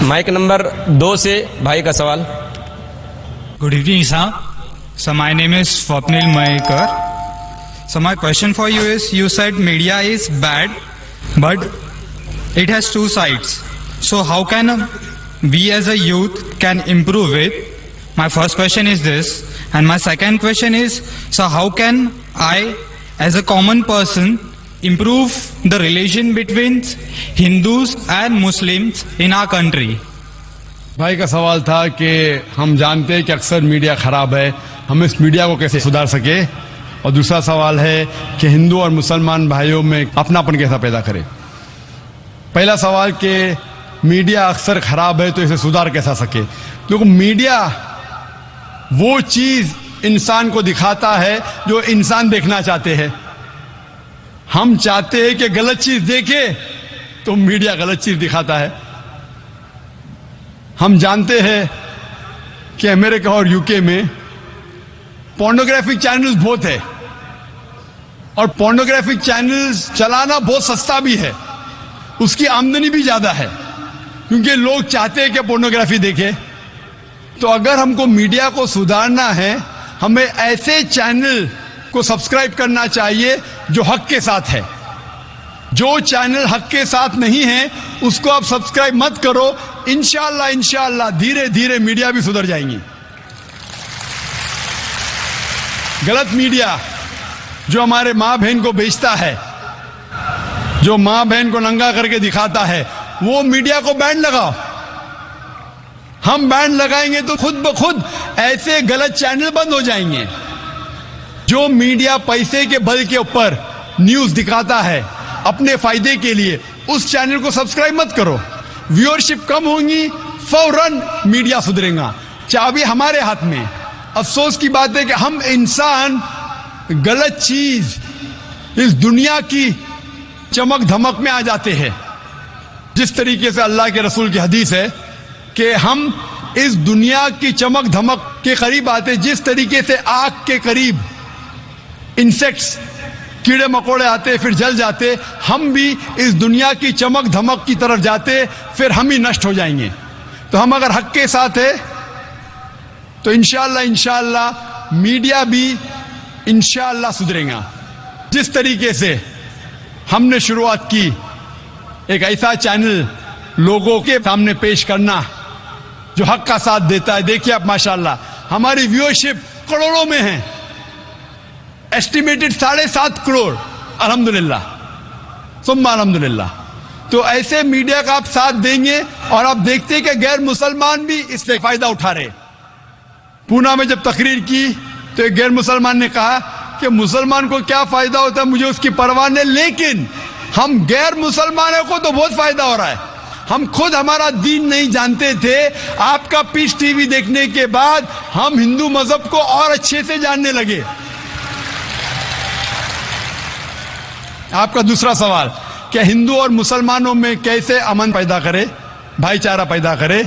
Mic number 2 سے بھائی کا سوال. Good evening, sir. So my name is Swapnil Mayekar. So my question for you is, you said media is bad, but it has two sides. So how can we as a youth can improve it? My first question is this, and my second question is, so how can I as a common person improve the relation between Hindus and Muslims in our country? بھائی کا سوال تھا کہ ہم جانتے ہیں کہ اکثر میڈیا خراب ہے، ہم اس میڈیا کو کیسے سدھار سکے، اور دوسرا سوال ہے کہ ہندو اور مسلمان بھائیوں میں اپناپن کیسا پیدا کرے. پہلا سوال کہ میڈیا اکثر خراب ہے تو اسے سدھار کیسا سکے. کیونکہ میڈیا وہ چیز انسان کو دکھاتا ہے جو انسان دیکھنا چاہتے ہیں. ہم چاہتے ہیں کہ غلط چیز دیکھے تو میڈیا غلط چیز دکھاتا ہے. ہم جانتے ہیں کہ امریکہ اور یو کے میں پورنوگرافک چینلز بہت ہے، اور پورنوگرافک چینلز چلانا بہت سستا بھی ہے، اس کی آمدنی بھی زیادہ ہے، کیونکہ لوگ چاہتے ہیں کہ پورنوگرافی دیکھے. تو اگر ہم کو میڈیا کو سدھارنا ہے، ہمیں ایسے چینل کو سبسکرائب کرنا چاہیے جو حق کے ساتھ ہے. جو چینل حق کے ساتھ نہیں ہے اس کو آپ سبسکرائب مت کرو. انشاءاللہ دھیرے دھیرے میڈیا بھی سدھر جائیں گی. غلط میڈیا جو ہمارے ماں بہن کو بیچتا ہے، جو ماں بہن کو ننگا کر کے دکھاتا ہے، وہ میڈیا کو بین لگاؤ. ہم بین لگائیں گے تو خود بخود ایسے غلط چینل بند ہو جائیں گے. جو میڈیا پیسے کے بل کے اوپر نیوز دکھاتا ہے اپنے فائدے کے لیے، اس چینل کو سبسکرائب مت کرو. ویورشپ کم ہوں گی، فوراً میڈیا سدھرے گا. چابی ہمارے ہاتھ میں. افسوس کی بات ہے کہ ہم انسان غلط چیز اس دنیا کی چمک دھمک میں آ جاتے ہیں. جس طریقے سے اللہ کے رسول کی حدیث ہے کہ ہم اس دنیا کی چمک دھمک کے قریب آتے، جس طریقے سے آگ کے قریب انسیکٹس کیڑے مکوڑے آتے پھر جل جاتے، ہم بھی اس دنیا کی چمک دھمک کی طرف جاتے، پھر ہم ہی نشٹ ہو جائیں گے. تو ہم اگر حق کے ساتھ ہیں تو انشاءاللہ میڈیا بھی انشاءاللہ سدھرے گا. جس طریقے سے ہم نے شروعات کی ایک ایسا چینل لوگوں کے سامنے پیش کرنا جو حق کا ساتھ دیتا ہے. دیکھیے آپ ماشاءاللہ ہماری ویورشپ کروڑوں میں ہے، ایسٹیمیٹڈ 7.5 کروڑ. الحمدللہ ثم الحمدللہ. تو ایسے میڈیا کا آپ ساتھ دیں گے اور آپ دیکھتے ہیں کہ غیر مسلمان بھی اس سے فائدہ اٹھا رہے. پونا میں جب تقریر کی تو ایک غیر مسلمان نے کہا کہ مسلمان کو کیا فائدہ ہوتا ہے، مجھے اس کی پرواہ نہیں، لیکن ہم غیر مسلمانوں کو تو بہت فائدہ ہو رہا ہے. ہم خود ہمارا دین نہیں جانتے تھے، آپ کا پیس ٹی وی دیکھنے کے بعد ہم ہندو مذہب کو اور اچھے سے جاننے لگے. آپ کا دوسرا سوال کہ ہندو اور مسلمانوں میں کیسے امن پیدا کرے، بھائی چارہ پیدا کرے.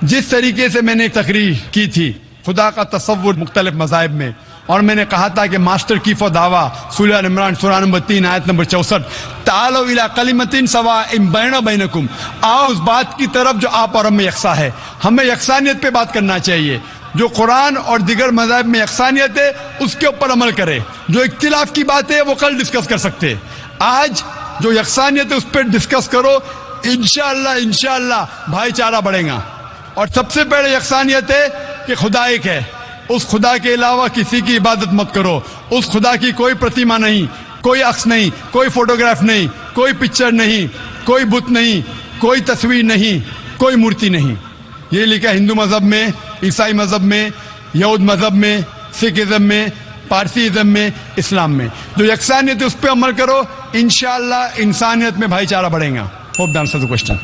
جس طریقے سے میں نے ایک تقریر کی تھی خدا کا تصور مختلف مذاہب میں، اور میں نے کہا تھا کہ ماسٹر کی دعویٰ سورہ عمران سورہ نمبر 3 آیت نمبر 64، تعالوا الی کلمۃ سواء بیننا بینکم، آؤ اس بات کی طرف جو آپ اور ہم میں یکساں ہے. ہمیں یکسانیت پہ بات کرنا چاہیے. جو قرآن اور دیگر مذاہب میں یکسانیت ہے اس کے اوپر عمل کرے. جو اختلاف کی بات ہے وہ کل ڈسکس کر سکتے. آج جو یکسانیت ہے اس پہ ڈسکس کرو. انشاءاللہ بھائی چارہ بڑھے گا. اور سب سے پہلے یکسانیت ہے کہ خدا ایک ہے، اس خدا کے علاوہ کسی کی عبادت مت کرو. اس خدا کی کوئی پرتیما نہیں، کوئی عکس نہیں، کوئی فوٹوگراف نہیں، کوئی پکچر نہیں، کوئی بت نہیں، کوئی تصویر نہیں، کوئی مورتی نہیں. یہ لکھا ہندو مذہب میں، عیسائی مذہب میں، یہود مذہب میں، سکھ ازم میں، پارسی ازم میں، اسلام میں. جو یکسانیت ہے اس پہ عمل کرو، انشاءاللہ انسانیت میں بھائی چارہ بڑھے گا. Hope the answer the question.